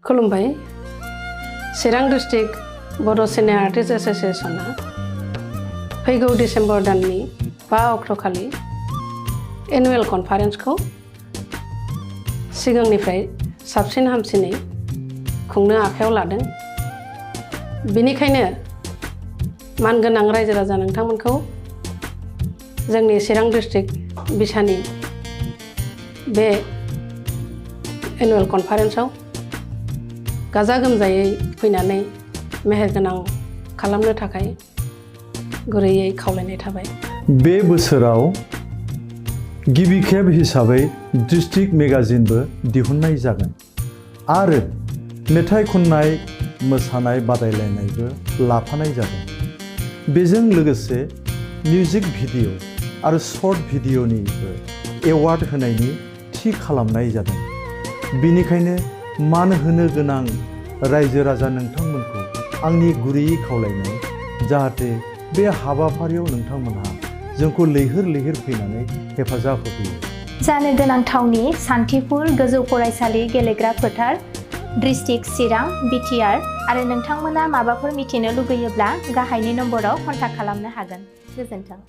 खुलुमबाय। चिरां डिस्ट्रिक्ट बर' senior artist एस'सिएशना फैगौ December दाननि 5 अक्ट'खालि एनुवेल कनफारेन्सखौ सिगांनिफ्राय साबसिन हामसिनै खुंनो आखायाव लादों। बेनिखायनो मानगोनां रायजो राजा नोंथांमोनखौ जोंनि चिरां डिस्ट्रिक्ट बिसानि बे एनुवेल कनफारेन्सआव गाजा गोमजायै फैनानै मेहेरगोनां खालामनो थाखाय गुरैयै खावलायनाय थाबाय। बे बोसोराव गिबि खेब हिसाबै डिस्ट्रिक्ट मेगाजिनबो दिहुननाय जागोन आरो मेथाइ खननाय मोसानाय बादायलायनायबो लाफानाय जागोन। बेजों लोगोसे मिउजिक भिडिअ आरो शर्ट भिडिअनिबो एवार्ड होनायनि थि खालामनाय जादों। बेनिखायनो मान होनो गोनां रायजो राजा नोंथांमोनखौ आंनि गुरैयै खावलायनाय, जाहाथे बे हाबाफारियाव नोंथांमोनहा जोंखौ लैहोर लैहोर फैनानै हेफाजाब होफैयो। जानो गोनां थावनि सान्थिफुर गोजौ फरायसालि गेलेग्रा फोथार, डिस्ट्रिक्ट चिरां बिटिआर आरो नोंथांमोना माबाफोर मिथिनो लुगैयोब्ला गाहायनि नम्बराव कन्टाक्ट खालामनो हागोन। गोजोन्थों।